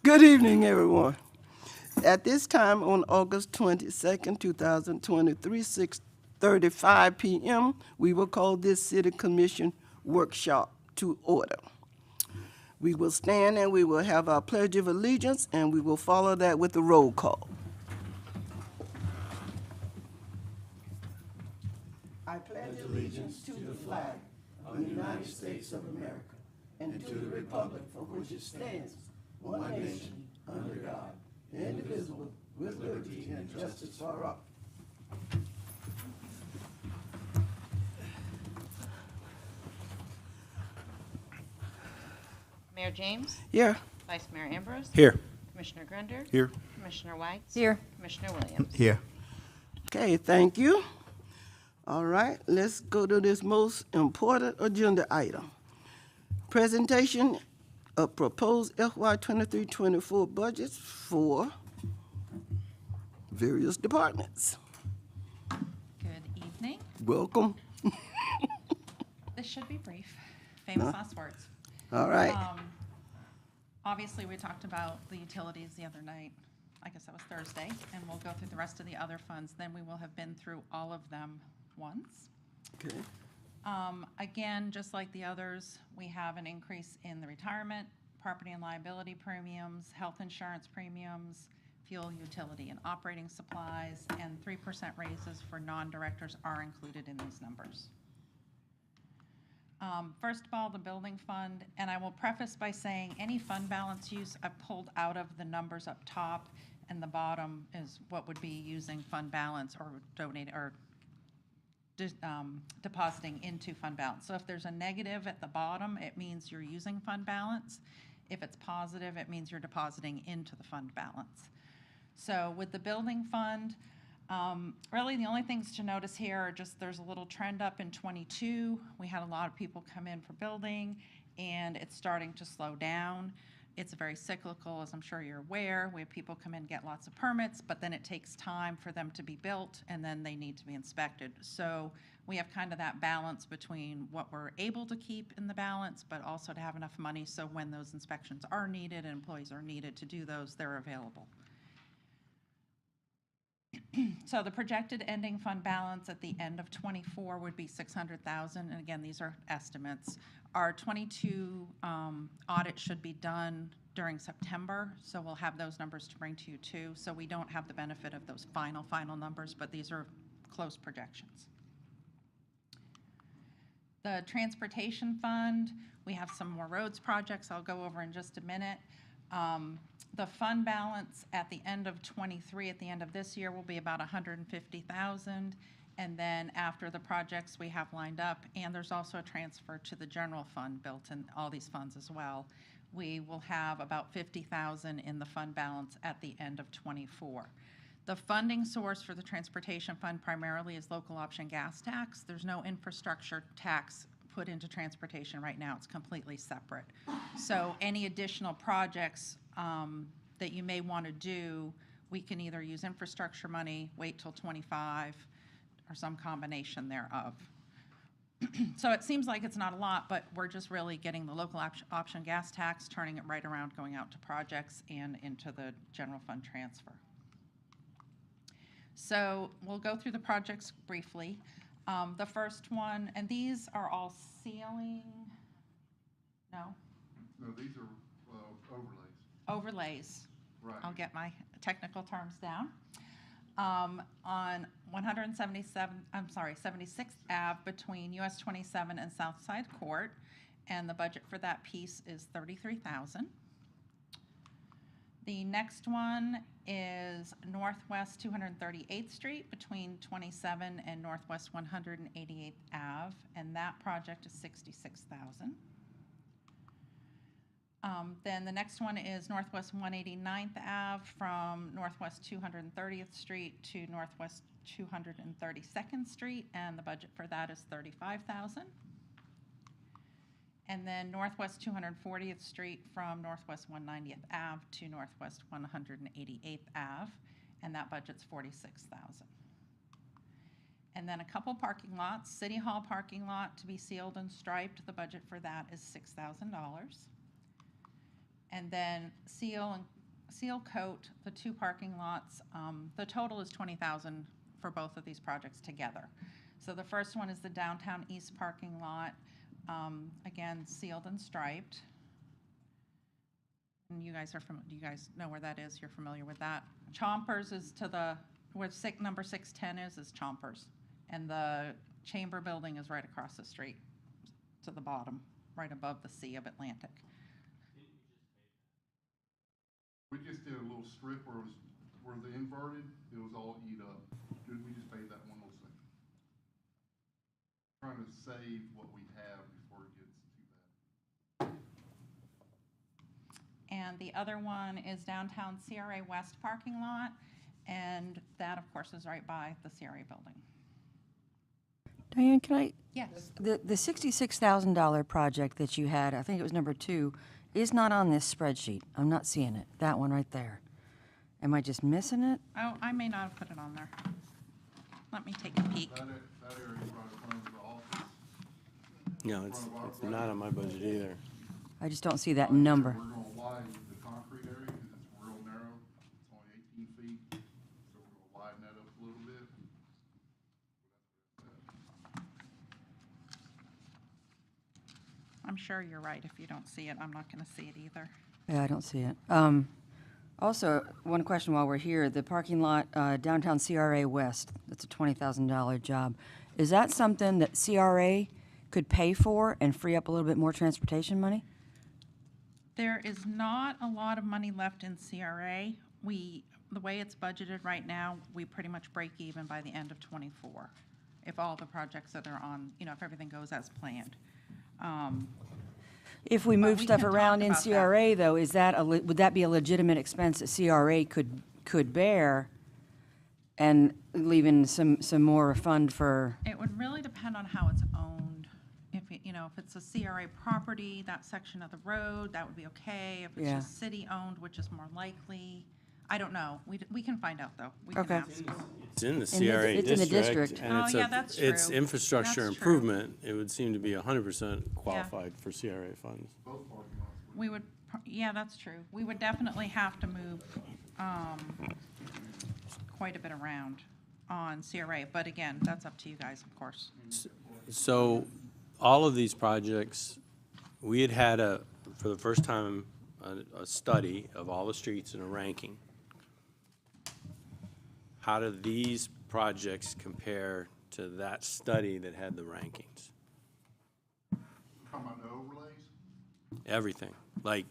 Good evening, everyone. At this time on August 22nd, 2023, 6:35 p.m., we will call this City Commission workshop to order. We will stand and we will have our Pledge of Allegiance, and we will follow that with a roll call. I pledge allegiance to the flag of the United States of America and to the republic for which it stands, one nation, under God, indivisible, with liberty and justice for all. Mayor James, Here. Vice Mayor Ambrose, Here. Commissioner Grunder, Here. Commissioner White, Here. Commissioner Williams. Here. Okay, thank you. All right, let's go to this most important agenda item. Presentation of proposed FY23-24 budgets for various departments. Good evening. Welcome. This should be brief. Famous last words. All right. Obviously, we talked about the utilities the other night. I guess that was Thursday, and we'll go through the rest of the other funds. Then we will have been through all of them once. Okay. Again, just like the others, we have an increase in the retirement, property and liability premiums, health insurance premiums, fuel, utility, and operating supplies, and 3% raises for non-directors are included in these numbers. First of all, the building fund, and I will preface by saying any fund balance use I've pulled out of the numbers up top, and the bottom is what would be using fund balance or donating or depositing into fund balance. So if there's a negative at the bottom, it means you're using fund balance. If it's positive, it means you're depositing into the fund balance. So with the building fund, really the only things to notice here are just there's a little trend up in 22. We had a lot of people come in for building, and it's starting to slow down. It's very cyclical, as I'm sure you're aware. We have people come in, get lots of permits, but then it takes time for them to be built, and then they need to be inspected. So we have kind of that balance between what we're able to keep in the balance, but also to have enough money so when those inspections are needed and employees are needed to do those, they're available. So the projected ending fund balance at the end of 24 would be 600,000, and again, these are estimates. Our 22 audit should be done during September, so we'll have those numbers to bring to you too. So we don't have the benefit of those final numbers, but these are close projections. The transportation fund, we have some more roads projects I'll go over in just a minute. The fund balance at the end of 23, at the end of this year, will be about 150,000. And then after the projects we have lined up, and there's also a transfer to the general fund built in all these funds as well, we will have about 50,000 in the fund balance at the end of 24. The funding source for the transportation fund primarily is local option gas tax. There's no infrastructure tax put into transportation right now. It's completely separate. So any additional projects that you may want to do, we can either use infrastructure money, wait till 25, or some combination thereof. So it seems like it's not a lot, but we're just really getting the local option gas tax, turning it right around, going out to projects and into the general fund transfer. So we'll go through the projects briefly. The first one, and these are all ceiling, no? No, these are overlays. Overlays. Right. I'll get my technical terms down. On 76th Ave between US 27 and Southside Court, and the budget for that piece is $33,000. The next one is Northwest 238th Street between 27 and Northwest 188th Ave, and that project is $66,000. Then the next one is Northwest 189th Ave from Northwest 230th Street to Northwest 232nd Street, and the budget for that is $35,000. And then Northwest 240th Street from Northwest 190th Ave to Northwest 188th Ave, and that budget's $46,000. And then a couple parking lots, City Hall parking lot to be sealed and striped, the budget for that is $6,000. And then seal and seal coat the 2 parking lots. The total is $20,000 for both of these projects together. So the first one is the downtown east parking lot, again, sealed and striped. And you guys know where that is? You're familiar with that? Chompers is to the, where number 610 is Chompers. And the Chamber Building is right across the street to the bottom, right above the Sea of Atlantic. We just did a little strip where the inverted, it was all eat up. We just paid that one little section. Trying to save what we have before it gets too bad. And the other one is downtown CRA West parking lot, and that, of course, is right by the CRA building. Diane, can I, Yes. the $66,000 project that you had, I think it was number 2, is not on this spreadsheet. I'm not seeing it. That one right there. Am I just missing it? Oh, I may not have put it on there. Let me take a peek. That area right in front of the office. No, it's not on my budget either. I just don't see that number. We're gonna widen the concrete area because it's real narrow. It's only 18 feet, so we're gonna widen that up a little bit. I'm sure you're right. If you don't see it, I'm not going to see it either. Yeah, I don't see it. Also, one question while we're here, the parking lot downtown CRA West, that's a $20,000 job. Is that something that CRA could pay for and free up a little bit more transportation money? There is not a lot of money left in CRA. The way it's budgeted right now, we pretty much break even by the end of '24. If all the projects that are on, if everything goes as planned. If we move we stuff can talk around in about that. CRA, though, would that be a legitimate expense that CRA could bear and leaving some more fund for, It would really depend on how it's owned. If it's a CRA property, that section of the road, that would be okay. If it's Yeah. just city-owned, which is more likely, I don't know. We can find out, though. We Okay. can ask. It's in the it's CRA in the district. district. And Oh, it's yeah, that's It's true. infrastructure That's true. improvement. It would seem to be 100% qualified for CRA funds. Both parking lots. We would, yeah, that's true. We would definitely have to move quite a bit around on CRA. But again, that's up to you guys, of course. So all of these projects, we had for the first time, a study of all the streets and a ranking. How do these projects compare to that study that had the rankings? Talking about the overlays? Everything. Like,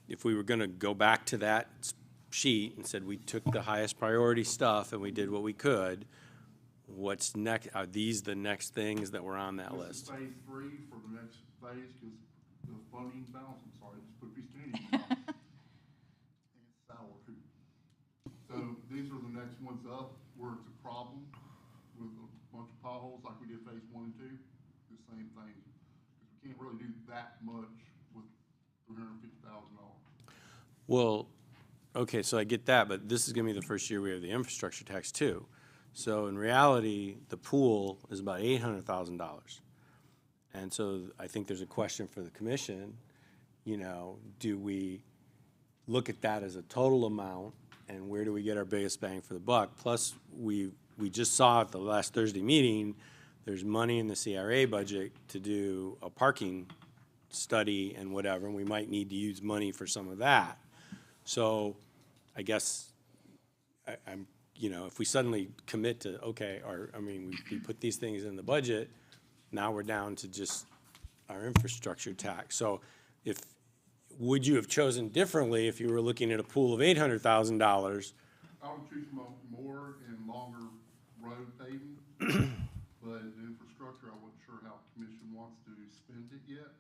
if we were gonna go back to that sheet and said we took the highest priority stuff and we did what we could, what's next? Are these the next things that were on that This is list? phase 3 for the next phase, because the funding balance, I'm sorry, just put a piece of candy in my mouth. And it's sour too. So these are the next ones up where it's a problem with a bunch of potholes like we did phase 1 and 2. The same thing. Because we can't really do that much with $350,000. Well, okay, so I get that, but this is gonna be the first year we have the infrastructure tax too. So in reality, the pool is about $800,000. And so I think there's a question for the commission, do we look at that as a total amount and where do we get our biggest bang for the buck? Plus, we just saw at the last Thursday meeting, there's money in the CRA budget to do a parking study and whatever, and we might need to use money for some of that. So I guess I'm, if we suddenly commit to, okay, we put these things in the budget, now we're down to just our infrastructure tax. So would you have chosen differently if you were looking at a pool of $800,000? I would choose more and longer road paving, but in infrastructure, I wasn't sure how the commission wants to spend it yet.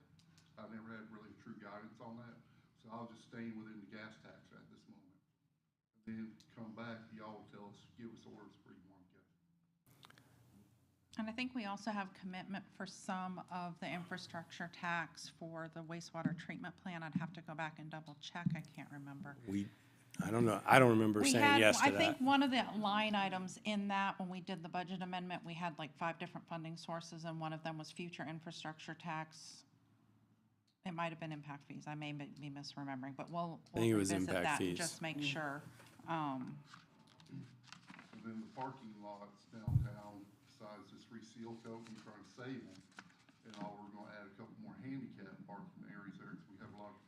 I've never had really true guidance on that, so I'll just stay within the gas tax at this moment. And then come back, y'all will tell us, give us orders where you want to go. And I think we also have commitment for some of the infrastructure tax for the wastewater treatment plant. I'd have to go back and double check. I can't remember. I don't know, I don't remember We saying had, yes to I that. think one of the line items in that, when we did the budget amendment, we had like 5 different funding sources, and one of them was future infrastructure tax. It might have been impact fees. I may be misremembering, but we'll think it was revisit impact that and fees. just make sure. And then the parking lots downtown, besides this reseal coat, we're trying to save them. And we're gonna add a couple more handicap parking areas there, because we have a lot of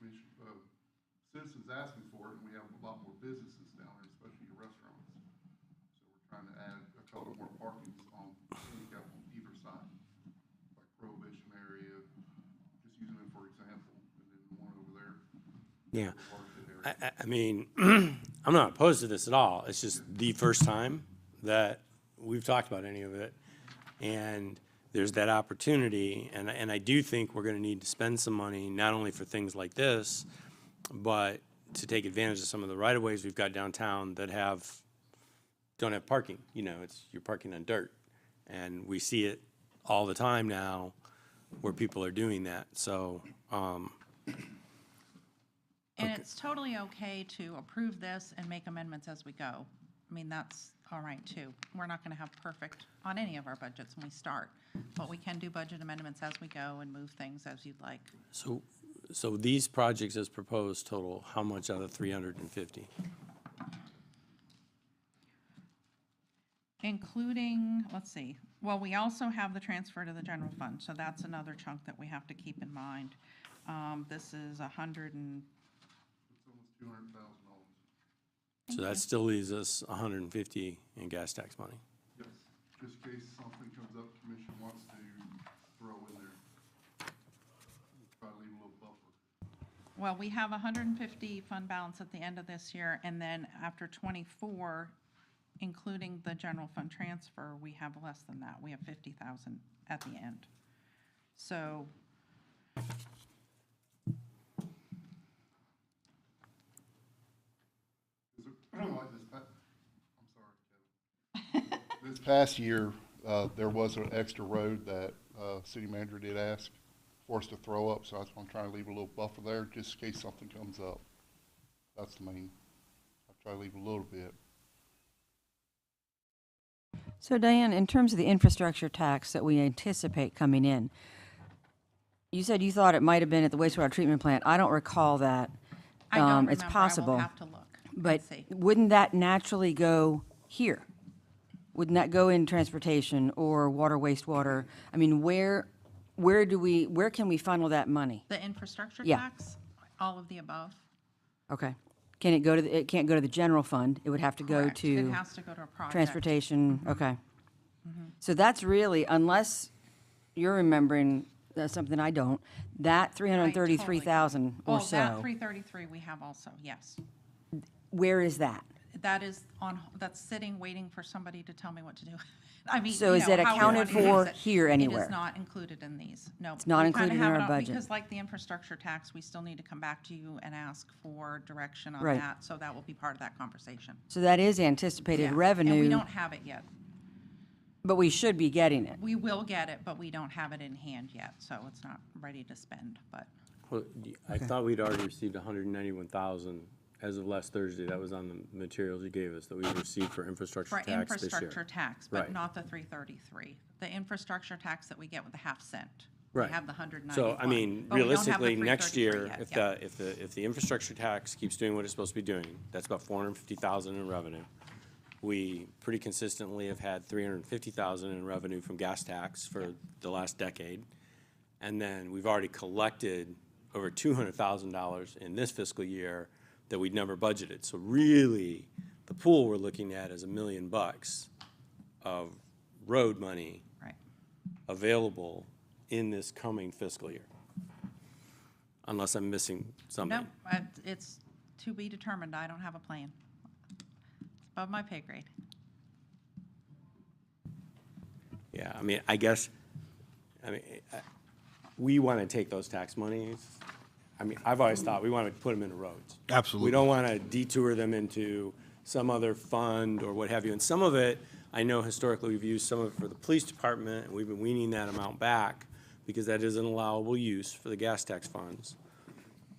citizens asking for it, and we have a lot more businesses down there, especially your restaurants. So we're trying to add a couple more parkings on handicap on either side, like Prohibition area, just using it for example, and then the one over there. Yeah. the market area. I mean, I'm not opposed to this at all. It's just the first time that we've talked about any of it. And there's that opportunity, and I do think we're gonna need to spend some money, not only for things like this, but to take advantage of some of the right-of-ways we've got downtown that don't have parking. You know, you're parking on dirt. And we see it all the time now where people are doing that, so, And it's totally okay to approve this and make amendments as we go. I mean, that's all right too. We're not gonna have perfect on any of our budgets when we start, but we can do budget amendments as we go and move things as you'd like. so these projects as proposed total how much out of 350? Including, let's see, well, we also have the transfer to the general fund, so that's another chunk that we have to keep in mind. This is It's almost $200,000. So that still leaves us 150 in gas tax money. Yes, just in case something comes up, commission wants to throw in there. Try to leave a little buffer. Well, we have 150 fund balance at the end of this year, and then after 24, including the general fund transfer, we have less than that. We have 50,000 at the end. So, Is it, like this I'm sorry, Kevin. This past year, there was an extra road that, city manager did ask for us to throw up, so that's why I'm trying to leave a little buffer there, just in case something comes up. That's the main, I try to leave a little bit. So Diane, in terms of the infrastructure tax that we anticipate coming in, you said you thought it might have been at the wastewater treatment plant. I don't recall that. I don't remember. It's possible. I will have to look and But see. wouldn't that naturally go here? Wouldn't that go in transportation or water, wastewater? I mean, where can we funnel that money? The infrastructure Yeah. tax, all of the above. Okay. Can it go to it can't go to the general fund? It would have to go Correct. to It has to go to a project. transportation, okay. So that's really, unless you're remembering something I don't, that 333,000 or Oh, that so, 333 we have also, yes. where is that? That is that's sitting, waiting for somebody to tell me what to do. I mean, So is you know, it how we accounted want to use for it. here It anywhere? is not included in these, no. It's not included in our budget. Because like the infrastructure tax, we still need to come back to you and ask for direction on Right. that, so that will be part of that conversation. So that is anticipated Yeah. revenue. And we don't have it yet. But we should be getting it. We will get it, but we don't have it in hand yet, so it's not ready to spend, but. Well, I thought we'd already received 191,000 as of last Thursday. That was on the materials you gave us that we received for infrastructure For tax this year. infrastructure tax, but Right. not the 333. The infrastructure tax that we get with the half cent. Right. We have the 191. So, I mean, but we don't have the realistically, next 333 year, yet. if the infrastructure tax keeps doing what it's supposed to be doing, that's about 450,000 in revenue. We pretty consistently have had 350,000 in revenue from gas tax for the last decade. And then we've already collected over $200,000 in this fiscal year that we'd never budgeted. So really, the pool we're looking at is $1 million of road money Right. available in this coming fiscal year. Unless I'm missing something. No, it's to be determined. I don't have a plan. It's above my pay grade. Yeah, I mean, I guess, we want to take those tax monies. I mean, I've always thought we want to put them into roads. Absolutely. We don't want to detour them into some other fund or what have you. And some of it, I know historically we've used some of it for the police department, and we've been weaning that amount back because that is an allowable use for the gas tax funds.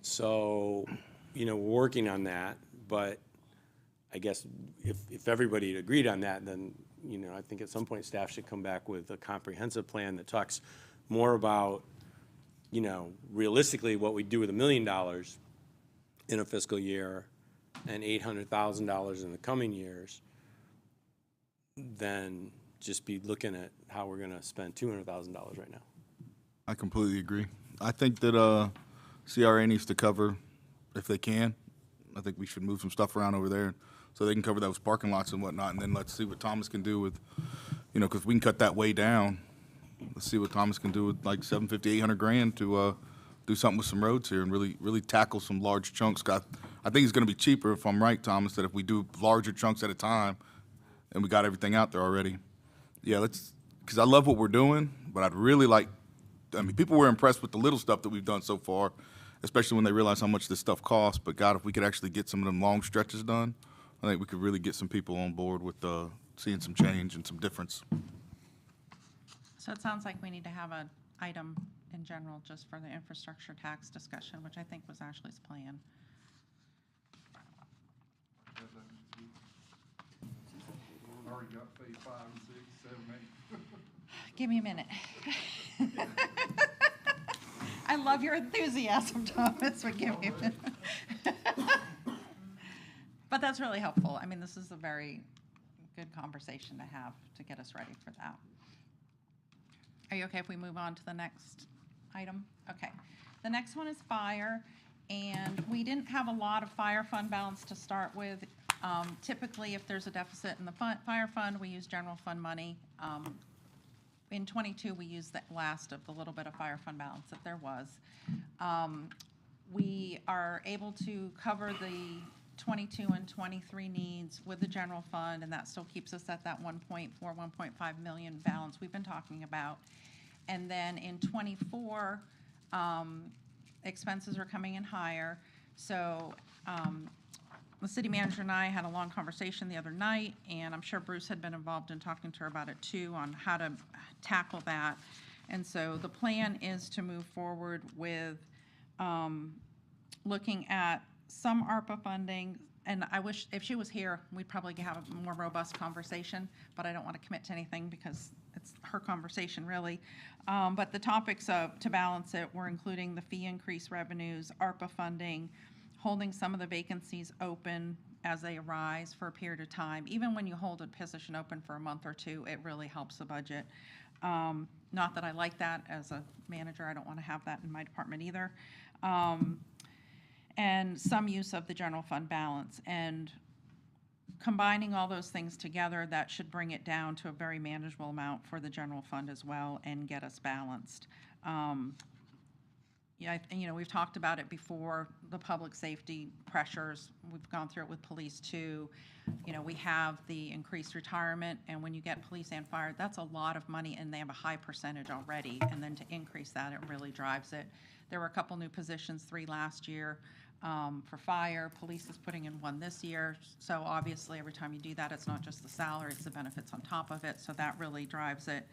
So, you know, we're working on that, but I guess if everybody had agreed on that, then, you know, I think at some point staff should come back with a comprehensive plan that talks more about you know, realistically, what we do with $1 million in a fiscal year and $800,000 in the coming years, then just be looking at how we're gonna spend $200,000 right now. I completely agree. I think that CRA needs to cover, if they can. I think we should move some stuff around over there so they can cover those parking lots and whatnot, and then let's see what Thomas can do with, you know, because we can cut that way down. Let's see what Thomas can do with like 750, 800 grand to do something with some roads here and really tackle some large chunks. I think it's going to be cheaper, if I'm right, Thomas, that if we do larger chunks at a time and we got everything out there already. Yeah, because I love what we're doing, but I'd really like, I mean, people were impressed with the little stuff that we've done so far, especially when they realize how much this stuff costs. But God, if we could actually get some of them long stretches done, I think we could really get some people on board with seeing some change and some difference. So it sounds like we need to have an item in general just for the infrastructure tax discussion, which I think was Ashley's plan. Already got phase 5 and 6, 7, 8. Give me a minute. I love your enthusiasm, Thomas, but give me a minute. But that's really helpful. I mean, this is a very good conversation to have to get us ready for that. Are you okay if we move on to the next item? Okay. The next one is fire, and we didn't have a lot of fire fund balance to start with. Typically, if there's a deficit in the fire fund, we use general fund money. In '22, we used the last of the little bit of fire fund balance that there was. We are able to cover the 22 and 23 needs with the general fund, and that still keeps us at that 1.4, 1.5 million balance we've been talking about. And then in '24, expenses are coming in higher. So the city manager and I had a long conversation the other night, and I'm sure Bruce had been involved in talking to her about it too, on how to tackle that. And so the plan is to move forward with looking at some ARPA funding, and I wish, if she was here, we'd probably have a more robust conversation, but I don't want to commit to anything because it's her conversation, really. But the topics to balance it, we're including the fee increase revenues, ARPA funding, holding some of the vacancies open as they arise for a period of time. Even when you hold a position open for a month or two, it really helps the budget. Not that I like that as a manager. I don't want to have that in my department either. And some use of the general fund balance. And combining all those things together, that should bring it down to a very manageable amount for the general fund as well and get us balanced. Yeah, you know, we've talked about it before, the public safety pressures. We've gone through it with police too. You know, we have the increased retirement, and when you get police and fire, that's a lot of money, and they have a high percentage already. And then to increase that, it really drives it. There were a couple new positions, 3 last year for fire. Police is putting in 1 this year. So obviously, every time you do that, it's not just the salary, it's the benefits on top of it. So that really drives it.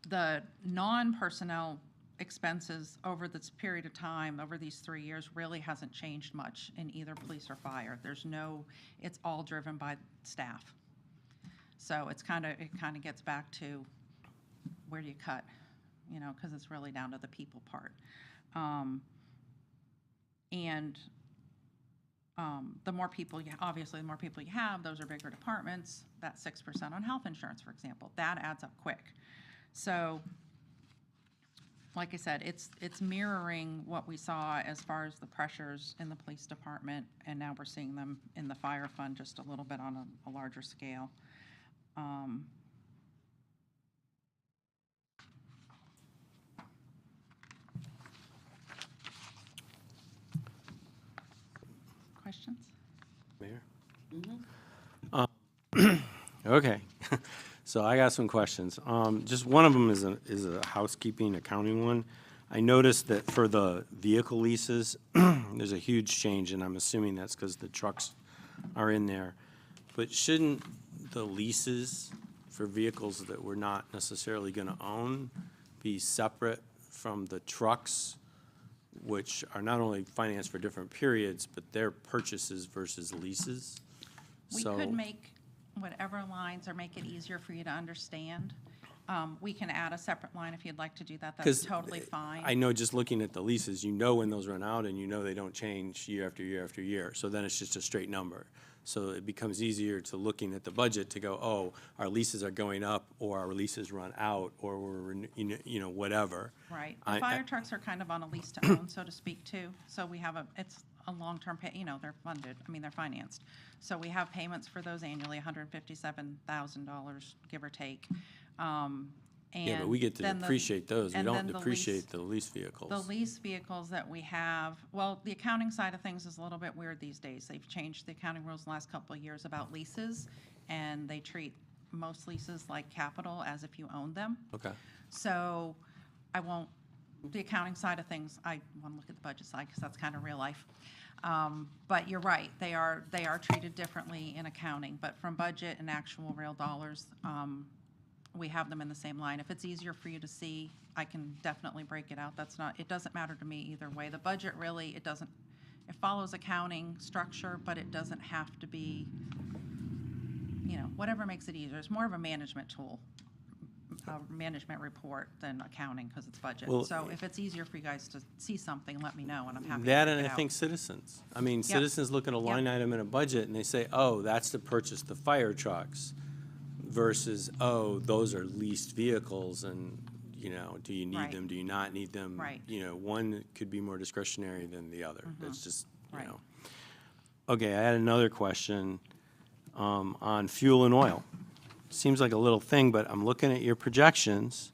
The non-personnel expenses over this period of time, over these 3 years, really hasn't changed much in either police or fire. It's all driven by staff. So it kind of gets back to where do you cut, you know, because it's really down to the people part. The more people obviously, the more people you have, those are bigger departments. That 6% on health insurance, for example, that adds up quick. So, like I said, it's mirroring what we saw as far as the pressures in the police department, and now we're seeing them in the fire fund just a little bit on a larger scale. Questions? Mayor? Okay, so I got some questions. Just one of them is a housekeeping accounting one. I noticed that for the vehicle leases, there's a huge change, and I'm assuming that's because the trucks are in there. But shouldn't the leases for vehicles that we're not necessarily going to own be separate from the trucks, which are not only financed for different periods, but they're purchases versus leases? We could make whatever lines or make it easier for you to understand. We can add a separate line if you'd like to do that. That's 'Cause totally fine. I know just looking at the leases, you know when those run out and you know they don't change year after year after year. So then it's just a straight number. So it becomes easier to looking at the budget to go, oh, our leases are going up or our leases run out or we're, whatever. Right. I- The fire trucks are kind of on a lease to own, so to speak, too. So we have it's a long-term pay, they're funded, they're financed. So we have payments for those annually, $157,000, give or take. Yeah, but we get to depreciate those. We don't depreciate the lease vehicles. The lease vehicles that we have, well, the accounting side of things is a little bit weird these days. They've changed the accounting rules the last couple of years about leases, and they treat most leases like capital as if you own them. Okay. So the accounting side of things, I want to look at the budget side because that's kind of real life. But you're right, they are treated differently in accounting, but from budget and actual real dollars, we have them in the same line. If it's easier for you to see, I can definitely break it out. It doesn't matter to me either way. The budget really, it follows accounting structure, but it doesn't have to be, whatever makes it easier. It's more of a management tool, a management report than accounting because it's budget. Well, So if it's easier for you guys to see something, let me know and I'm happy to That break and it I out. think citizens. I mean, citizens look at a line Yep. item in a budget and they say, oh, that's to purchase the fire trucks versus, oh, those are leased vehicles and, do you need Right. them? Do you not need them? Right. One could be more discretionary than the other. It's just, Right. Okay, I had another question on fuel and oil. Seems like a little thing, but I'm looking at your projections,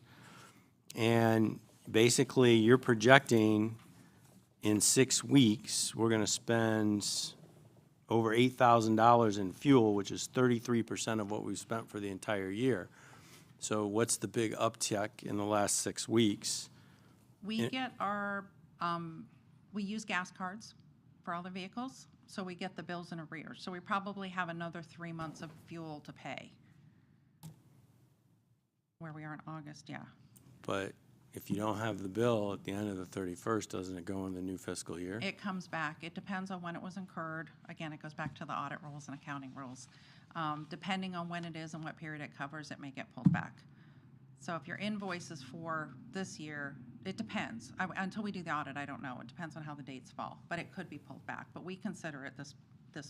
and basically you're projecting in 6 weeks, we're gonna spend over $8,000 in fuel, which is 33% of what we've spent for the entire year. So what's the big uptick in the last 6 weeks? We get we use gas cards for all the vehicles, so we get the bills in arrears. So we probably have another 3 months of fuel to pay. Where we are in August, yeah. But if you don't have the bill at the end of the 31st, doesn't it go in the new fiscal year? It comes back. It depends on when it was incurred. Again, it goes back to the audit rules and accounting rules. Depending on when it is and what period it covers, it may get pulled back. So if your invoice is for this year, it depends. Until we do the audit, I don't know. It depends on how the dates fall, but it could be pulled back. But we consider it this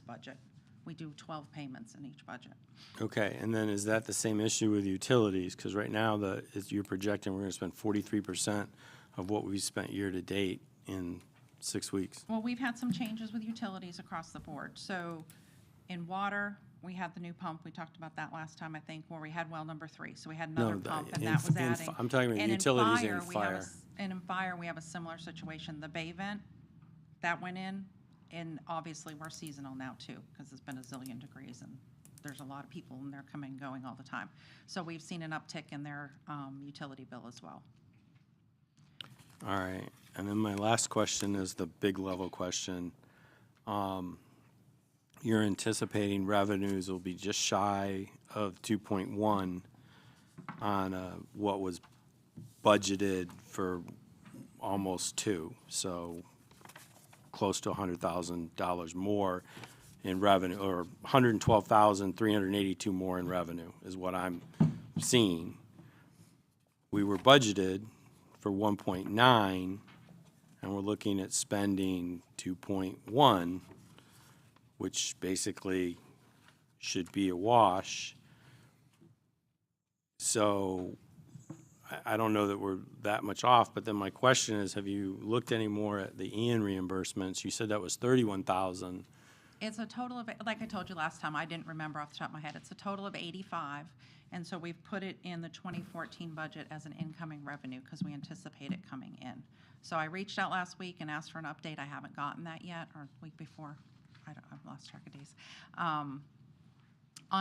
budget. We do 12 payments in each budget. Okay, and then is that the same issue with utilities? Because right now, you're projecting we're gonna spend 43% of what we spent year-to-date in 6 weeks. Well, we've had some changes with utilities across the board. So in water, we had the new pump. We talked about that last time, I think, where we had well number 3. So we had another pump, and that was adding. I'm talking about And in utilities and we have fire. and in fire, we have a similar situation. The bay vent, that went in, and obviously we're seasonal now too, because it's been a zillion degrees, and there's a lot of people, and they're coming and going all the time. So we've seen an uptick in their utility bill as well. All right, and then my last question is the big level question. You're anticipating revenues will be just shy of 2.1 on what was budgeted for almost 2, so close to $100,000 more in revenue, or $112,382 more in revenue is what I'm seeing. We were budgeted for 1.9, and we're looking at spending 2.1, which basically should be a wash. So I don't know that we're that much off, but then my question is, have you looked any more at the Ian reimbursements? You said that was $31,000. It's a total of, like I told you last time, I didn't remember off the top of my head, it's a total of 85, and so we've put it in the 2014 budget as an incoming revenue because we anticipate it coming in. So I reached out last week and asked for an update. I haven't gotten that yet, or the week before. I've lost track of days. On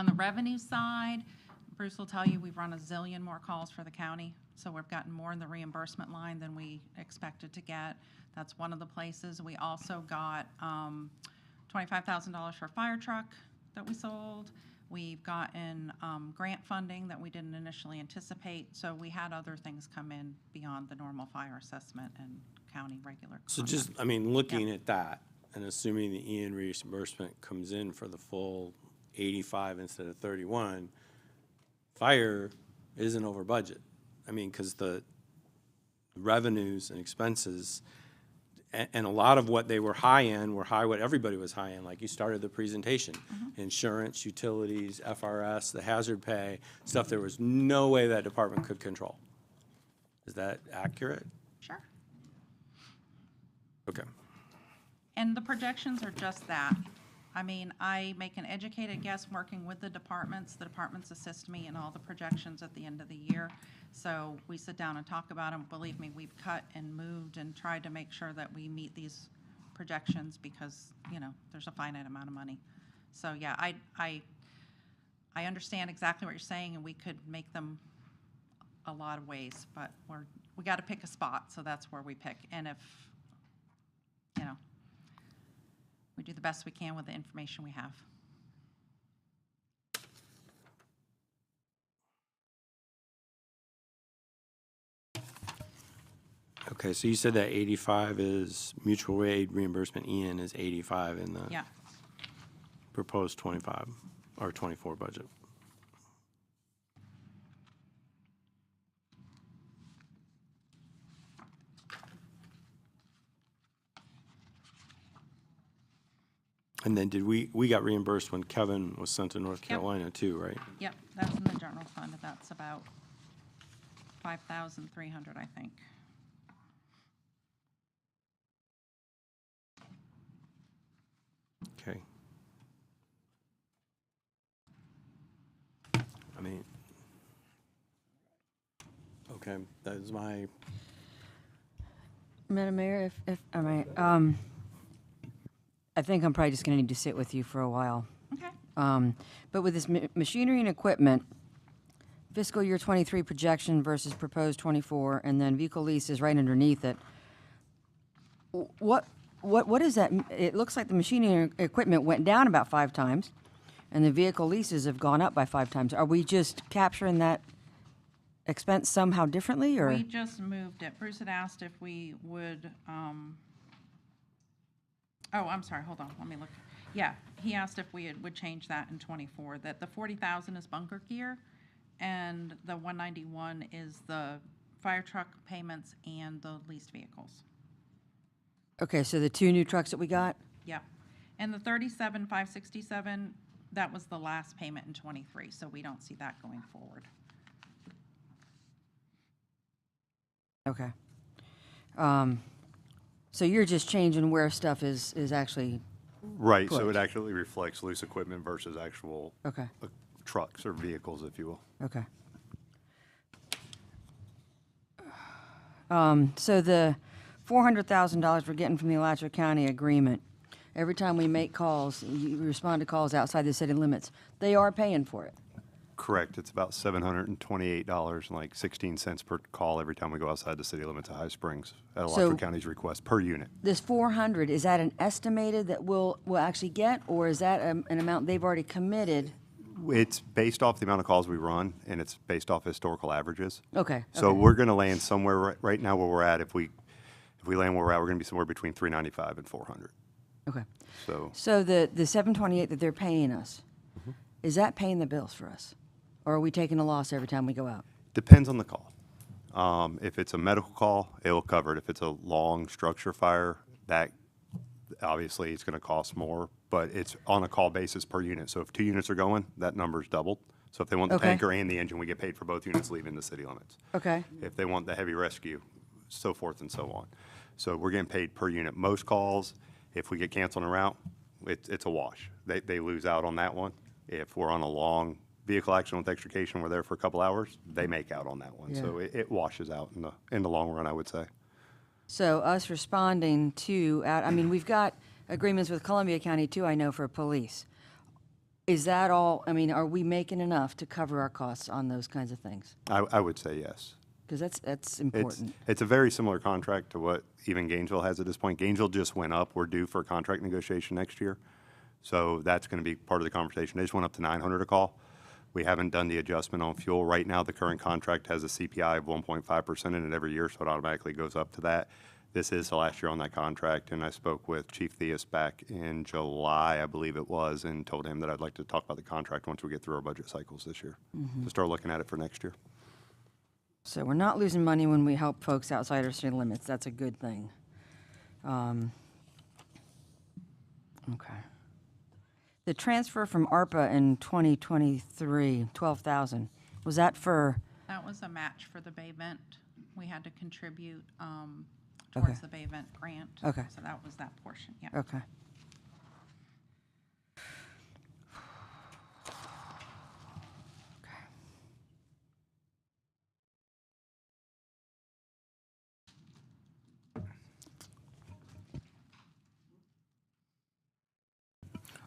the revenue side, Bruce will tell you we've run a zillion more calls for the county, so we've gotten more in the reimbursement line than we expected to get. That's one of the places. We also got $25,000 for a fire truck that we sold. We've gotten grant funding that we didn't initially anticipate, so we had other things come in beyond the normal fire assessment and county regular So conduct. just, I mean, looking at that and assuming the Ian reimbursement comes in for the full 85 instead of 31, fire isn't over budget. I mean, because the revenues and expenses, and a lot of what they were high in were high what everybody was high in, like you started the presentation. Insurance, utilities, FRS, the hazard pay, stuff there was no way that department could control. Is that accurate? Sure. Okay. And the projections are just that. I mean, I make an educated guess working with the departments. The departments assist me in all the projections at the end of the year. So we sit down and talk about them. Believe me, we've cut and moved and tried to make sure that we meet these projections because, you know, there's a finite amount of money. So, yeah, I understand exactly what you're saying, and we could make them a lot of ways, but we got to pick a spot, so that's where we pick. And if, you know, we do the best we can with the information we have. Okay, so you said that 85 is mutual aid reimbursement, Ian is 85 in the Yeah. proposed 25 or 24 budget. And then we got reimbursed when Kevin was sent to North Carolina too, right? Yep, that's in the general fund. That's about 5,300, I think. Okay. I mean, okay, that is my, Madam Mayor, if I may, I think I'm probably just going to need to sit with you for a while. Okay. But with this machinery and equipment, fiscal year 23 projection versus proposed 24, and then vehicle lease is right underneath it. What is that? It looks like the machinery and equipment went down about 5 times, and the vehicle leases have gone up by 5 times. Are we just capturing that expense somehow differently, or? We just moved it. Bruce had asked if we would, oh, I'm sorry, hold on, let me look. Yeah, he asked if we would change that in 24, that the 40,000 is bunker gear, and the 191 is the fire truck payments and the leased vehicles. Okay, so the 2 new trucks that we got? Yep. And the 37,567, that was the last payment in 23, so we don't see that going forward. Okay. So you're just changing where stuff is actually, Right, so Put. it actually reflects loose equipment versus actual okay, trucks or vehicles, if you will. okay. So the $400,000 we're getting from the Alachua County agreement, every time we make calls, you respond to calls outside the city limits, they are paying for it. Correct, it's about $728 and like 16 cents per call every time we go outside the city limits of High Springs at So- Alachua County's request per unit. This 400, is that an estimated that we'll actually get, or is that an amount they've already committed? It's based off the amount of calls we run, and it's based off historical averages. Okay. So okay. we're gonna land somewhere right now where we're at. If we land where we're at, we're gonna be somewhere between 395 and 400. Okay. So So the 728 that they're paying us, is that paying the bills for us? Or are we taking a loss every time we go out? depends on the call. If it's a medical call, it'll cover it. If it's a long structure fire, that obviously it's gonna cost more, but it's on a call basis per unit. So if 2 units are going, that number's doubled. So if they want the Okay. tanker and the engine, we get paid for both units leaving the city limits. Okay. If they want the heavy rescue, so forth and so on. So we're getting paid per unit. Most calls, if we get canceled en route, it's a wash. They lose out on that one. If we're on a long vehicle accident with extrication, we're there for a couple hours, they make out on that one. So Yeah. it washes out in the long run, I would say. So us responding to, I mean, we've got agreements with Columbia County too, I know, for police. Is that all, I mean, are we making enough to cover our costs on those kinds of things? I would say yes. Because that's It's, important. it's a very similar contract to what even Gainesville has at this point. Gainesville just went up. We're due for a contract negotiation next year. So that's going to be part of the conversation. They just went up to 900 a call. We haven't done the adjustment on fuel. Right now, the current contract has a CPI of 1.5% in it every year, so it automatically goes up to that. This is the last year on that contract, and I spoke with Chief Theus back in July, I believe it was, and told him that I'd like to talk about the contract once we get through our budget cycles this year, to start looking at it for next year. So we're not losing money when we help folks outside our city limits. That's a good thing. Okay. The transfer from ARPA in 2023, 12,000, was that for, That was a match for the Bayvent. We had to contribute Okay. towards the Bayvent grant. Okay. So that was that portion, yeah. okay.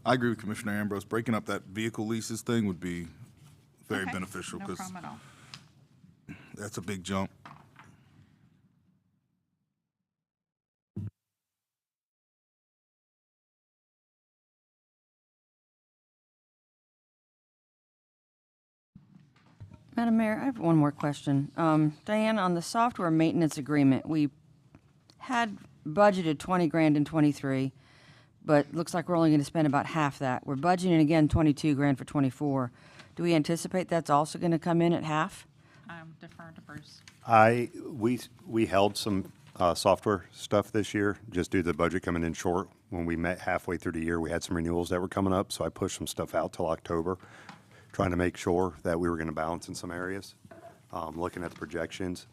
I agree with Commissioner Ambrose. Breaking up that vehicle leases thing would be very Okay, beneficial No because problem at all. that's a big jump. Madam Mayor, I have one more question. Diane, on the software maintenance agreement, we had budgeted 20 grand in 23, but looks like we're only going to spend about half that. We're budgeting again 22 grand for 24. Do we anticipate that's also going to come in at half? Defer to Bruce. We held some software stuff this year, just due to the budget coming in short. When we met halfway through the year, we had some renewals that were coming up, so I pushed some stuff out till October, trying to make sure that we were going to balance in some areas, looking at the projections.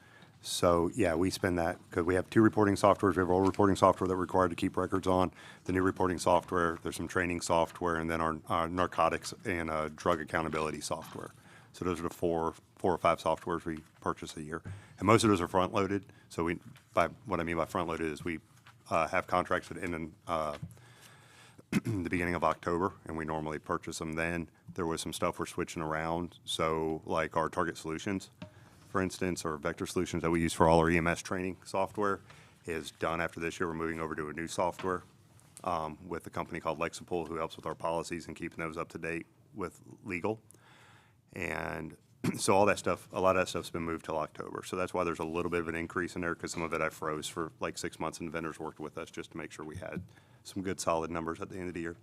So, yeah, we spend that, because we have two reporting softwares. We have old reporting software that we're required to keep records on. The new reporting software, there's some training software, and then our narcotics and drug accountability software. So those are the four or five softwares we purchase a year. And most of those are front-loaded. So what I mean by front-loaded is we have contracts that end in the beginning of October, and we normally purchase them then. There was some stuff we're switching around. So like our Target Solutions, for instance, or Vector Solutions that we use for all our EMS training software is done after this year. We're moving over to a new software with a company called Lexipol, who helps with our policies and keeping those up to date with legal. And so all that stuff, a lot of that stuff's been moved till October. So that's why there's a little bit of an increase in there, because some of it I froze for like 6 months, and the vendors worked with us just to make sure we had some good solid numbers at the end of the year.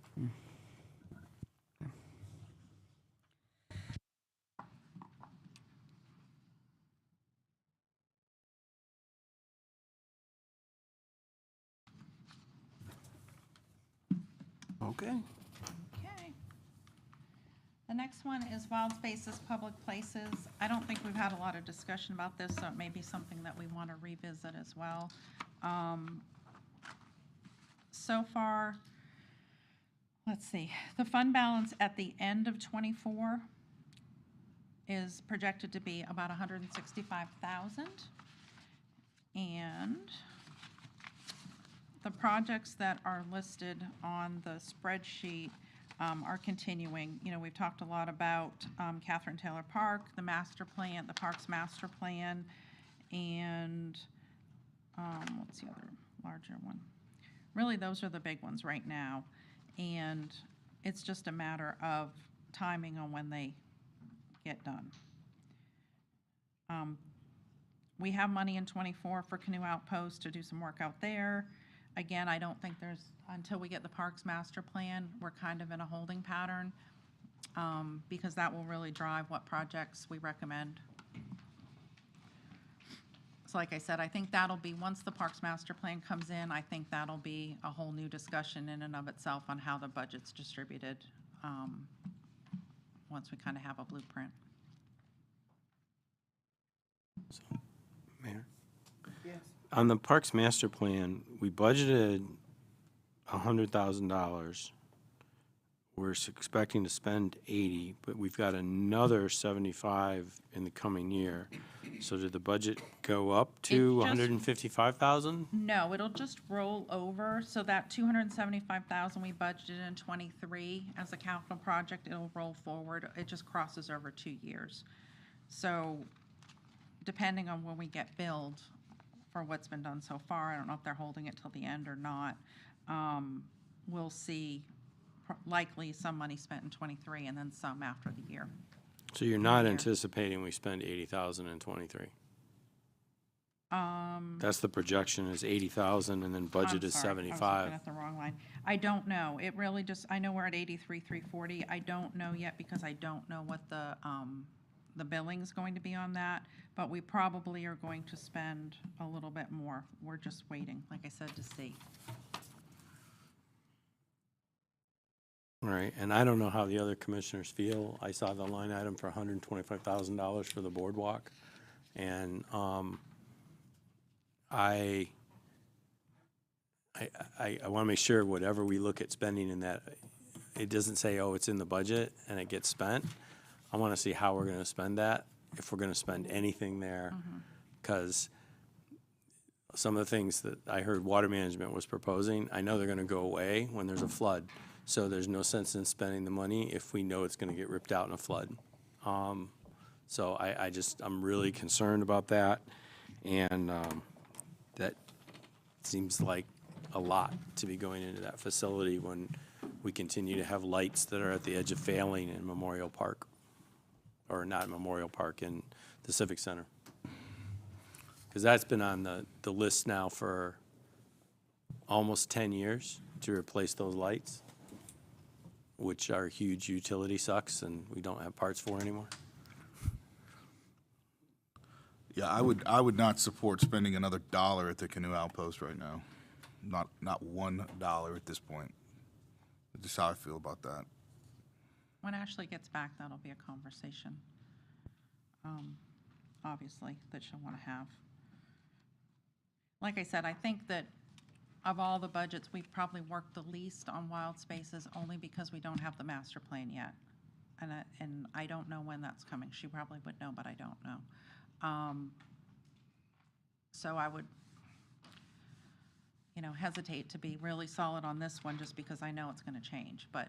Okay. Okay. The next one is wild spaces, public places. I don't think we've had a lot of discussion about this, so it may be something that we want to revisit as well. So far, let's see, the fund balance at the end of '24 is projected to be about 165,000. And the projects that are listed on the spreadsheet are continuing. You know, we've talked a lot about Catherine Taylor Park, the master plan, the Parks master plan, and what's the other larger one? Really, those are the big ones right now. And it's just a matter of timing on when they get done. We have money in '24 for Canoe Outpost to do some work out there. Again, I don't think until we get the Parks Master Plan, we're kind of in a holding pattern, because that will really drive what projects we recommend. So like I said, I think that'll be, once the Parks Master Plan comes in, I think that'll be a whole new discussion in and of itself on how the budget's distributed, once we kind of have a blueprint. Mayor? Yes. On the Parks Master Plan, we budgeted $100,000. We're expecting to spend 80, but we've got another 75 in the coming year. So did the budget go up to It just- 155,000? No, it'll just roll over, so that 275,000 we budgeted in '23 as a capital project, it'll roll forward. It just crosses over 2 years. So depending on when we get billed for what's been done so far, I don't know if they're holding it till the end or not, we'll see likely some money spent in '23 and then some after the year. So you're not anticipating we spend 80,000 in '23? That's the projection, is 80,000, and then budget I'm is sorry, I was looking 75. at the wrong line. I don't know. It really just, I know we're at 83,340. I don't know yet because I don't know what the the billing's going to be on that, but we probably are going to spend a little bit more. We're just waiting, like I said, to see. All right, and I don't know how the other commissioners feel. I saw the line item for $125,000 for the boardwalk. And I want to make sure whatever we look at spending in that, it doesn't say, oh, it's in the budget and it gets spent. I want to see how we're going to spend that, if we're going to spend anything there. Because some of the things that I heard water management was proposing, I know they're going to go away when there's a flood. So there's no sense in spending the money if we know it's going to get ripped out in a flood. So I'm really concerned about that. And that seems like a lot to be going into that facility when we continue to have lights that are at the edge of failing in Memorial Park, or not Memorial Park, in the Civic Center. Because that's been on the list now for almost 10 years to replace those lights, which are huge utility sucks and we don't have parts for anymore. Yeah, I would not support spending another dollar at the Canoe Outpost right now. Not $1 at this point. That's just how I feel about that. When Ashley gets back, that'll be a conversation, obviously, that she'll want to have. Like I said, I think that of all the budgets, we've probably worked the least on wild spaces only because we don't have the master plan yet. And I don't know when that's coming. She probably would know, but I don't know. So I would, hesitate to be really solid on this one just because I know it's going to change. But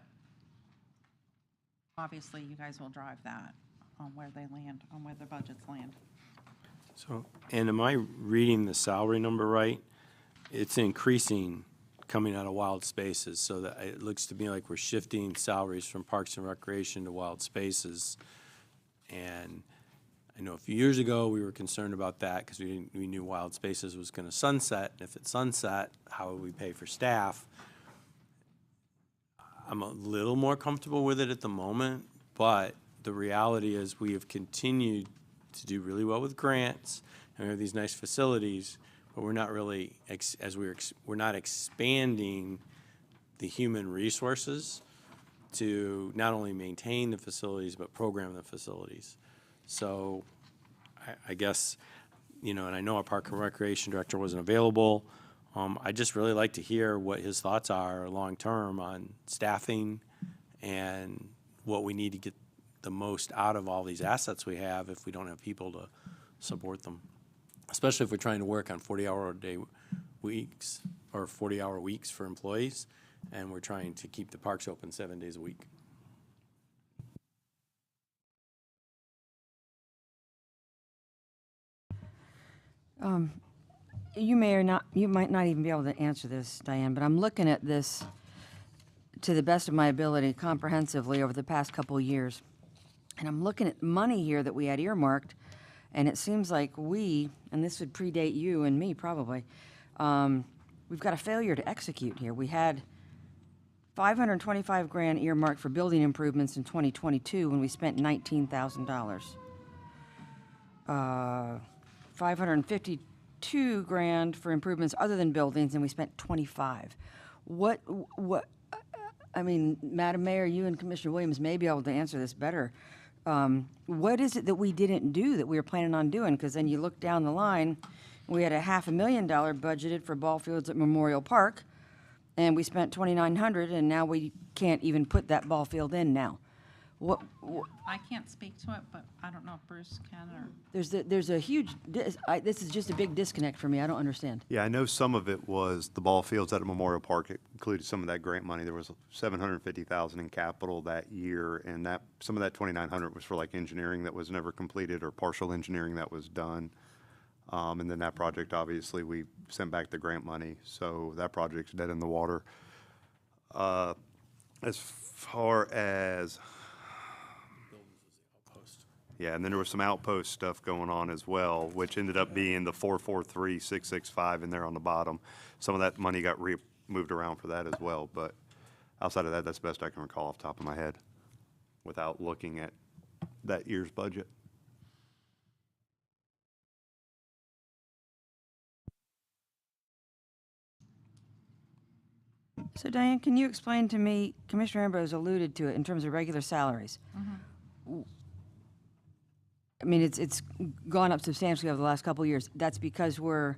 obviously, you guys will drive that on where they land, on where the budgets land. So, and am I reading the salary number right? It's increasing coming out of wild spaces, so that it looks to me like we're shifting salaries from Parks and Recreation to wild spaces. And I know a few years ago we were concerned about that because we knew wild spaces was going to sunset. And if it sunset, how would we pay for staff? I'm a little more comfortable with it at the moment, but the reality is we have continued to do really well with grants, and we have these nice facilities, but we're not really, we're not expanding the human resources to not only maintain the facilities, but program the facilities. So I guess, and I know our Park and Recreation Director wasn't available. I'd just really like to hear what his thoughts are long-term on staffing and what we need to get the most out of all these assets we have if we don't have people to support them, especially if we're trying to work on 40-hour-a-day weeks or 40-hour weeks for employees, and we're trying to keep the parks open 7 days a week. You might not even be able to answer this, Diane, but I'm looking at this to the best of my ability comprehensively over the past couple of years. And I'm looking at money here that we had earmarked, and it seems like and this would predate you and me probably, we've got a failure to execute here. We had $525,000 earmarked for building improvements in 2022 when we spent $19,000. $552,000 for improvements other than buildings, and we spent $25,000. I mean, Madam Mayor, you and Commissioner Williams may be able to answer this better. What is it that we didn't do that we were planning on doing? Because then you look down the line, we had a $500,000 budgeted for ball fields at Memorial Park, and we spent $2,900, and now we can't even put that ball field in now. I can't speak to it, but I don't know if Bruce can or. There's a huge, this is just a big disconnect for me. I don't understand. Yeah, I know some of it was the ball fields at Memorial Park. It included some of that grant money. There was $750,000 in capital that year, and some of that $2,900 was for like engineering that was never completed or partial engineering that was done. And then that project, obviously, we sent back the grant money, so that project's dead in the water. As far as yeah, and then there was some outpost stuff going on as well, which ended up being the 443,665 in there on the bottom. Some of that money got moved around for that as well, but outside of that, that's the best I can recall off the top of my head without looking at that year's budget. So Diane, can you explain to me, Commissioner Ambrose alluded to it in terms of regular salaries. I mean, it's gone up substantially over the last couple of years. That's because we're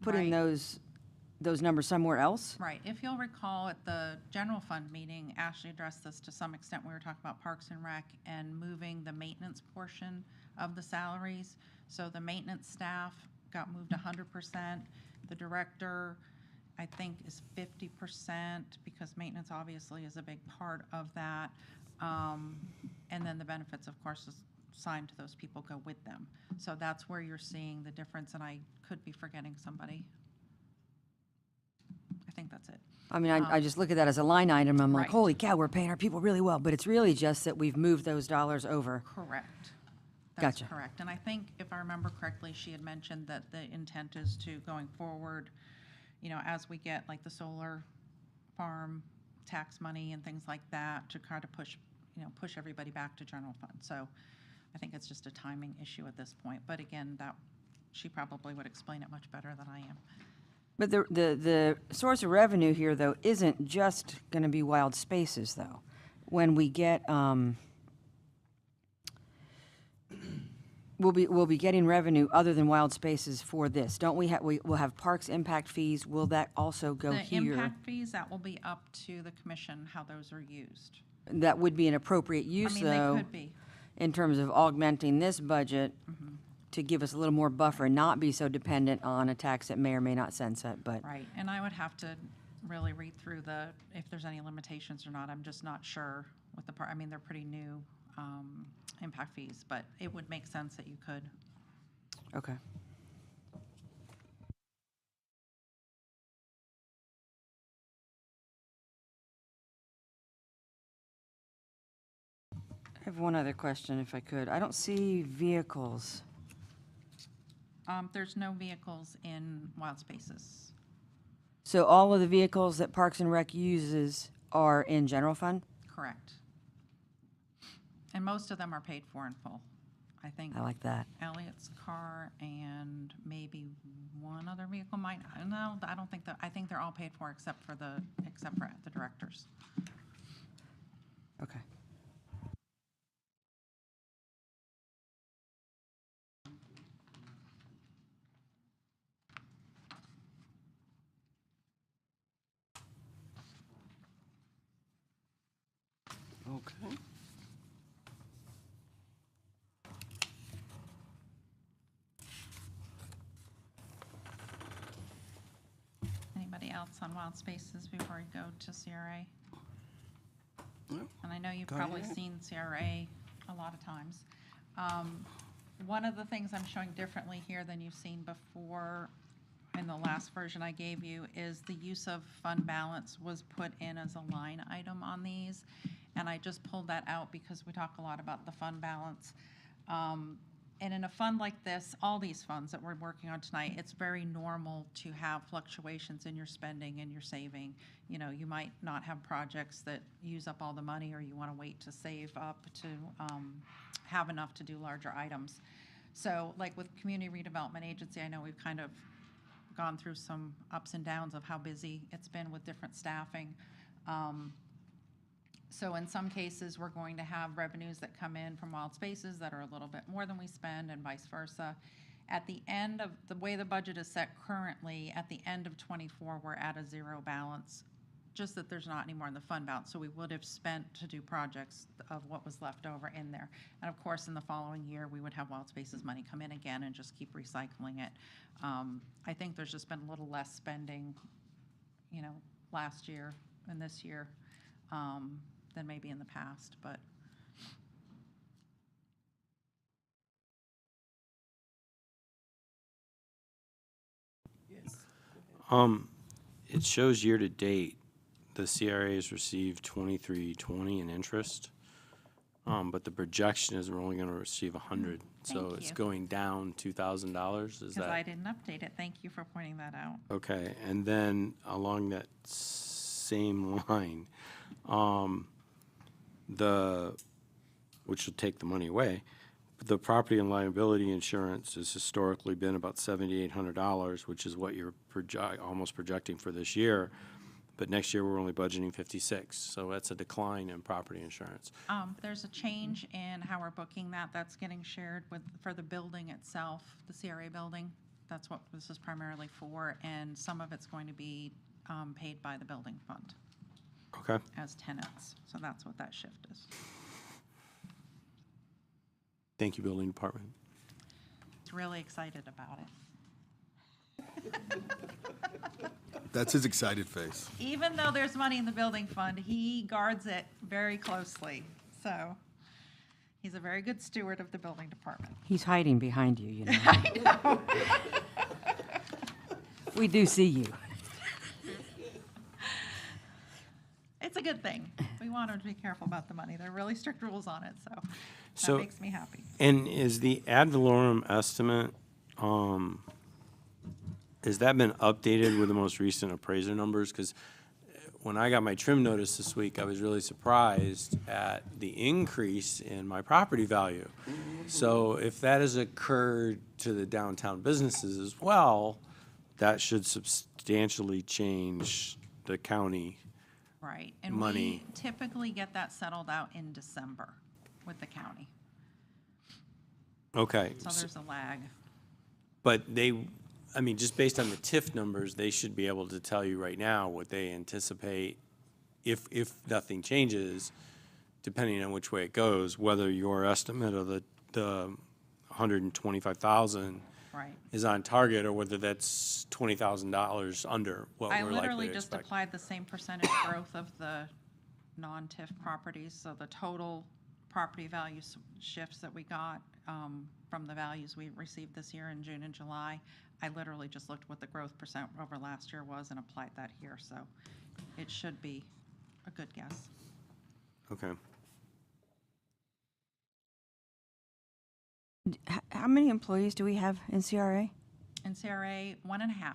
putting Right. those numbers somewhere else? Right. If you'll recall, at the general fund meeting, Ashley addressed this to some extent. We were talking about Parks and Rec and moving the maintenance portion of the salaries. So the maintenance staff got moved 100%. The director, I think, is 50% because maintenance obviously is a big part of that. And then the benefits, of course, is assigned to those people go with them. So that's where you're seeing the difference, and I could be forgetting somebody. I think that's it. I mean, I just look at that as a line item. I'm like, Right. holy cow, we're paying our people really well. But it's really just that we've moved those dollars over. Correct. That's Gotcha. correct. And I think, if I remember correctly, she had mentioned that the intent is to, going forward, you know, as we get like the solar farm tax money and things like that, to try to push, you know, push everybody back to general fund. So I think it's just a timing issue at this point. But again, that, she probably would explain it much better than I am. But the source of revenue here, though, isn't just going to be wild spaces, though. When we get, we'll be getting revenue other than wild spaces for this, don't we? We'll have parks impact fees. Will that also go The here? impact fees, that will be up to the commission how those are used. That would be an appropriate I use, mean, though, they could be. in terms of augmenting this budget Mm-hmm. to give us a little more buffer, not be so dependent on a tax that may or may not sunset. But Right, and I would have to really read through if there's any limitations or not. I'm just not sure with the part, I mean, they're pretty new impact fees, but it would make sense that you could. okay. I have one other question, if I could. I don't see vehicles. There's no vehicles in wild spaces. So all of the vehicles that Parks and Rec uses are in general fund? Correct. And most of them are paid for in full. I think I like that. Elliot's car and maybe one other vehicle might, no, I don't think that, I think they're all paid for except for the directors. Okay. Okay. Anybody else on wild spaces before we go to CRA? No. And I know you've Go probably ahead. seen CRA a lot of times. One of the things I'm showing differently here than you've seen before in the last version I gave you is the use of fund balance was put in as a line item on these. And I just pulled that out because we talk a lot about the fund balance. And in a fund like this, all these funds that we're working on tonight, it's very normal to have fluctuations in your spending and your saving. You know, you might not have projects that use up all the money, or you want to wait to save up to have enough to do larger items. So like with Community Redevelopment Agency, I know we've kind of gone through some ups and downs of how busy it's been with different staffing. So in some cases, we're going to have revenues that come in from wild spaces that are a little bit more than we spend, and vice versa. At the end of, the way the budget is set currently, at the end of '24, we're at a zero balance, just that there's not any more in the fund balance. So we would have spent to do projects of what was left over in there. And of course, in the following year, we would have wild spaces money come in again and just keep recycling it. I think there's just been a little less spending, you know, last year and this year than maybe in the past, but. It shows year-to-date, the CRA has received 2320 in interest, but the projection is we're only going to receive 100. So Thank it's you. going down $2,000, is Because I that? didn't update it. Thank you for pointing that out. Okay, and then along that same line, which will take the money away, the property and liability insurance has historically been about $7,800, which is what you're almost projecting for this year. but next year we're only budgeting 56, so that's a decline in property insurance. There's a change in how we're booking that. That's getting shared with, for the building itself, the CRA building. That's what this is primarily for, and some of it's going to be paid by the building fund Okay. as tenants. So that's what that shift is. Thank you, building department. He's really excited about it. That's his excited face. Even though there's money in the building fund, he guards it very closely. So he's a very good steward of the building department. He's hiding behind you, you know. I know. We do see you. It's a good thing. We want him to be careful about the money. There are really strict rules on it, so So- that makes me happy. And is the ad valorem estimate, has that been updated with the most recent appraiser numbers? Because when I got my trim notice this week, I was really surprised at the increase in my property value. So if that has occurred to the downtown businesses as well, that should substantially change the county. Right. And Money. we typically get that settled out in December with the county. Okay. So there's a lag. But I mean, just based on the TIF numbers, they should be able to tell you right now what they anticipate, if nothing changes, depending on which way it goes, whether your estimate of the 125,000 Right. is on target, or whether that's $20,000 under what I we're likely literally to just expect. applied the same percentage growth of the non-TIF properties, so the total property value shifts that we got from the values we received this year in June and July. I literally just looked what the growth percent over last year was and applied that here, so it should be a good guess. Okay. How many employees do we have in CRA? In CRA, 1.5.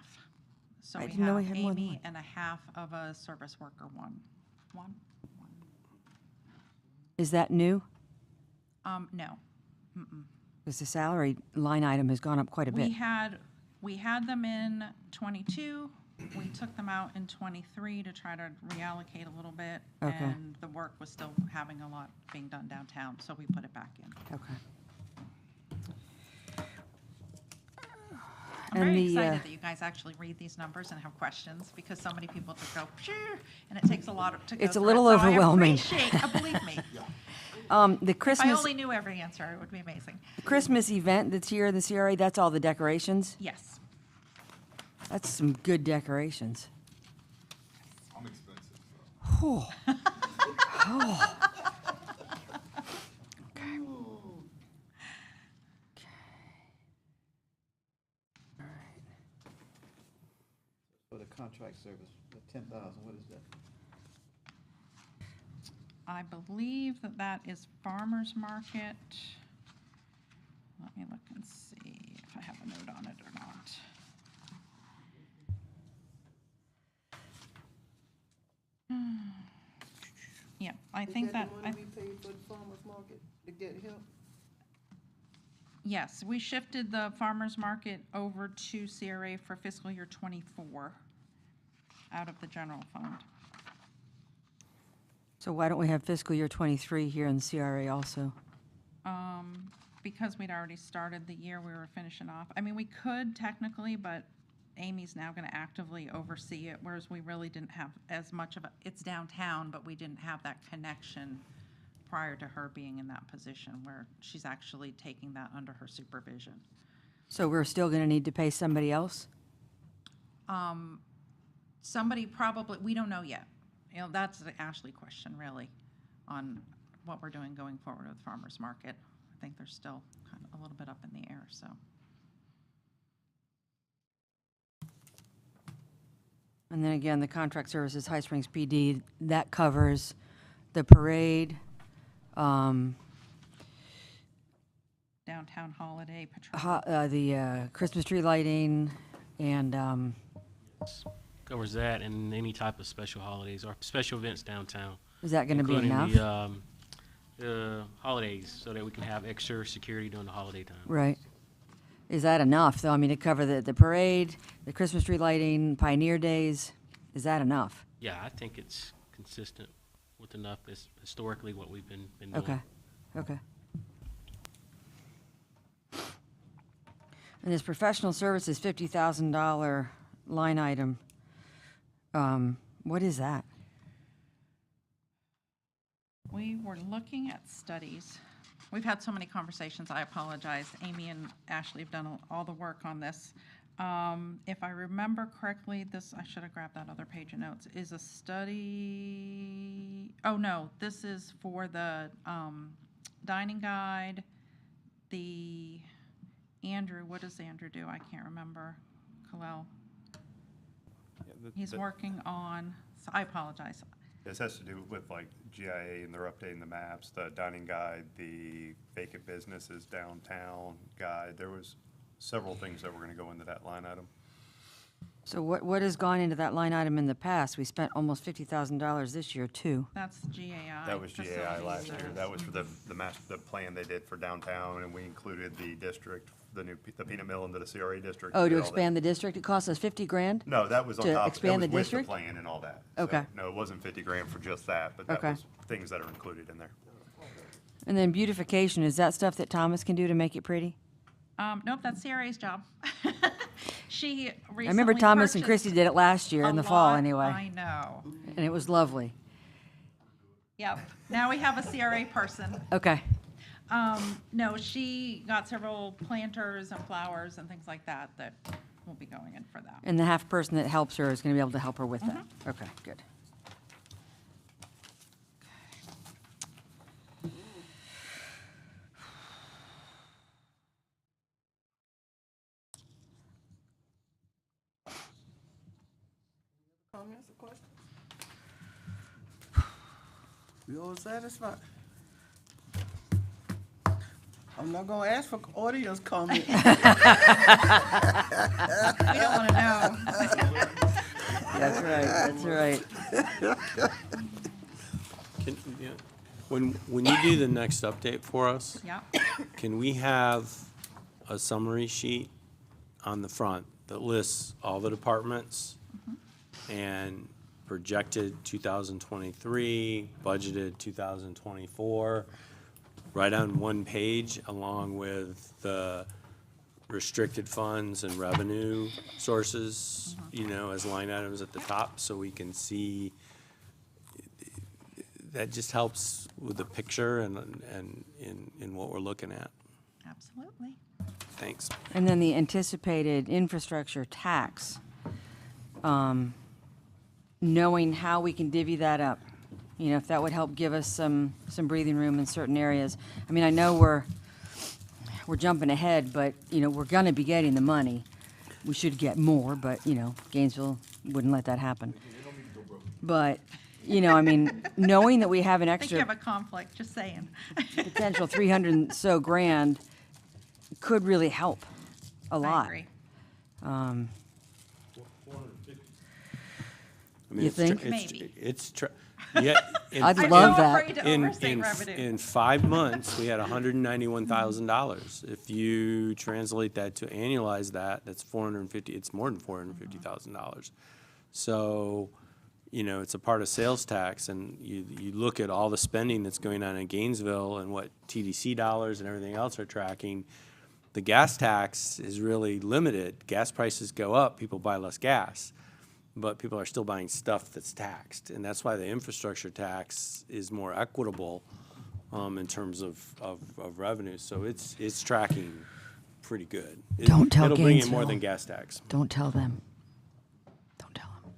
So I we didn't know have we had more than Amy one. and a half of a service worker, one. Is that new? No. Because the salary line item has gone up quite a bit. We had them in '22. We took them out in '23 to try to reallocate a little bit. Okay. And the work was still having a lot being done downtown, so we put it back in. Okay. I'm And very the, excited that you guys actually read these numbers and have questions, because so many people just go, "Phew," and it takes a lot to go It's a through it. little So overwhelming. Believe me, The if I Christmas, only knew every answer, it would be amazing. Christmas event that's here in the CRA, that's all the decorations? Yes. That's some good decorations. I'm expensive. Oh. Oh. Okay. For the contract service, the 10,000, what is that? I believe that that is farmer's market. Let me look and see if I have a note on it or not. Yeah, I think that, Is that the money we paid for the farmer's market to get help? yes, we shifted the farmer's market over to CRA for fiscal year '24 out of the general fund. So why don't we have fiscal year '23 here in the CRA also? Because we'd already started the year, we were finishing off. I mean, we could technically, but Amy's now gonna actively oversee it, whereas we really didn't have as much of a, it's downtown, but we didn't have that connection prior to her being in that position, where she's actually taking that under her supervision. So we're still going to need to pay somebody else? Somebody probably, we don't know yet. You know, that's the Ashley question, really, on what we're doing going forward with farmer's market. I think they're still kind of a little bit up in the air, so. And then again, the contract services, High Springs PD, that covers the parade, Downtown holiday patrol. the Christmas tree lighting, and Covers that and any type of special holidays or special events downtown. is that going to be including enough? The holidays, so that we can have extra security during the holiday time. Right. Is that enough, though? I mean, to cover the parade, the Christmas tree lighting, Pioneer Days, is that enough? Yeah, I think it's consistent with enough, historically, what we've been doing. Okay, okay. And this professional services $50,000 line item, what is that? We were looking at studies. We've had so many conversations, I apologize. Amy and Ashley have done all the work on this. If I remember correctly, this, I should have grabbed that other page of notes, is a study, oh no, this is for the dining guide, Andrew, what does Andrew do? I can't remember. Kalel. He's working on, so I apologize. This has to do with like GIA, and they're updating the maps, the dining guide, the vacant businesses downtown guide. There was several things that were gonna go into that line item. So what has gone into that line item in the past? We spent almost $50,000 this year, too. That's GAI. That was GAI facility last year. service. That was for the plan they did for downtown, and we included the district, the peanut mill into the CRA district. Oh, did to all that. expand the district? It cost us $50,000? No, that was on To top. expand that the was district? with the plan and all that. So, Okay. no, it wasn't 50 grand for just that, but that Okay. was things that are included in there. And then beautification, is that stuff that Thomas can do to make it pretty? Nope, that's CRA's job. She recently I remember Thomas and purchased Christy did it last year in a the fall, lot. anyway. I know. And it was lovely. Yep. Now we have a CRA person. Okay. No, she got several planters and flowers and things like that that will be going in for that. And the half person that helps her is going to be able to help her with that? Okay, good. Comments or questions? We all satisfied? I'm not gonna ask for audience comment. We don't want to know. That's right, that's right. When you do the next update for us, Yeah. can we have a summary sheet on the front that lists all the departments and projected 2023, budgeted 2024, right on one page, along with the restricted funds and revenue sources, you know, as line items at the top, so we can see. That just helps with the picture and in what we're looking at. Absolutely. Thanks. And then the anticipated infrastructure tax, knowing how we can divvy that up. You know, if that would help give us some breathing room in certain areas. I mean, I know we're jumping ahead, but, you know, we're gonna be getting the money. We should get more, but, you know, Gainesville wouldn't let that happen. But, you know, I mean, knowing that we have an I think you have extra a conflict, just saying. potential 300 and so grand could really help a lot. I agree. I mean, You it's tr- think? it's- Maybe. It's, yeah. I'd I'm love so that. afraid to In, overstate in, revenue. in 5 months, we had $191,000. If you translate that to annualize that, that's 450, it's more than $450,000. So, you know, it's a part of sales tax, and you look at all the spending that's going on in Gainesville and what TDC dollars and everything else are tracking, the gas tax is really limited. Gas prices go up, people buy less gas, but people are still buying stuff that's taxed. And that's why the infrastructure tax is more equitable in terms of revenue. So it's tracking pretty good. Don't tell It'll bring in more Gainesville. than gas tax. Don't tell them. Don't tell them.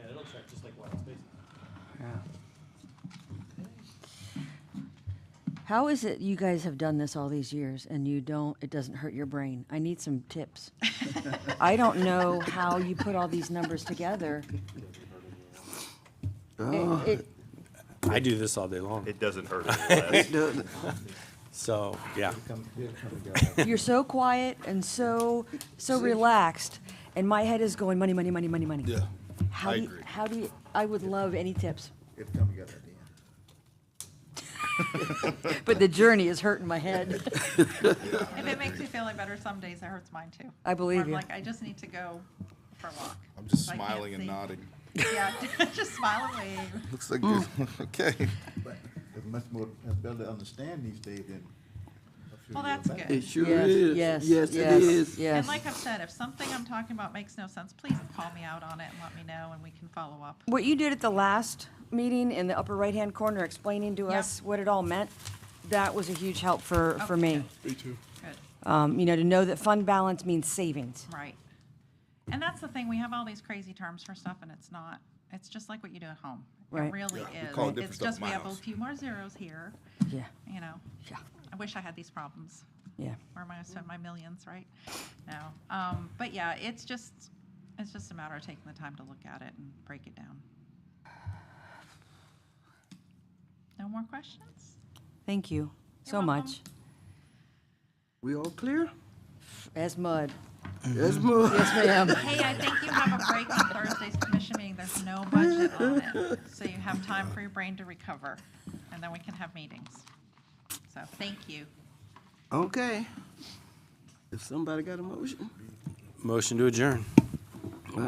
It'll track just like white space. How is it you guys have done this all these years and it doesn't hurt your brain? I need some tips. I don't know how you put all these numbers together. I do this all day long. It doesn't hurt any less. So, yeah. You're so quiet and so relaxed, and my head is going money, money, money, money, money. Yeah, How I do you, agree. how do you, I would love any tips. It'll come together at the end. But the journey is hurting my head. If it makes you feel any better, some days it hurts mine too. I believe Where I'm you. like, I just need to go for a walk. I'm just I can't smiling and see. nodding. Yeah, just smile and wave. Looks like this. Okay. But it's much more, it's better to understand these days than a few Well, years that's back. good. It sure Yes, is. yes, Yes, it yes, is. yes. And like I've said, if something I'm talking about makes no sense, please call me out on it and let me know, and we can follow up. What you did at the last meeting in the upper right-hand corner, explaining to Yeah. us what it all meant, that was a huge help for Okay, me. Me too. Good, You know, to know that fund balance means savings. right. And that's the thing, we have all these crazy terms for stuff, and it's not, it's just like what you do at home. It Right. really Yeah, we is. call it different It's stuff just in we my have a house. few more zeros here, Yeah, you know. yeah, I wish I had these problems. yeah. Where am I gonna spend my millions, right? No. But yeah, it's just a matter of taking the time to look at it and break it down. No more questions? Thank you so You're welcome. much. We all clear? As mud. Yes, move. Yes, ma'am. Hey, I think you have a break on Thursday's commission meeting. There's no budget on it. So you have time for your brain to recover, and then we can have meetings. So, thank you. Okay. If somebody got a motion? Motion to adjourn.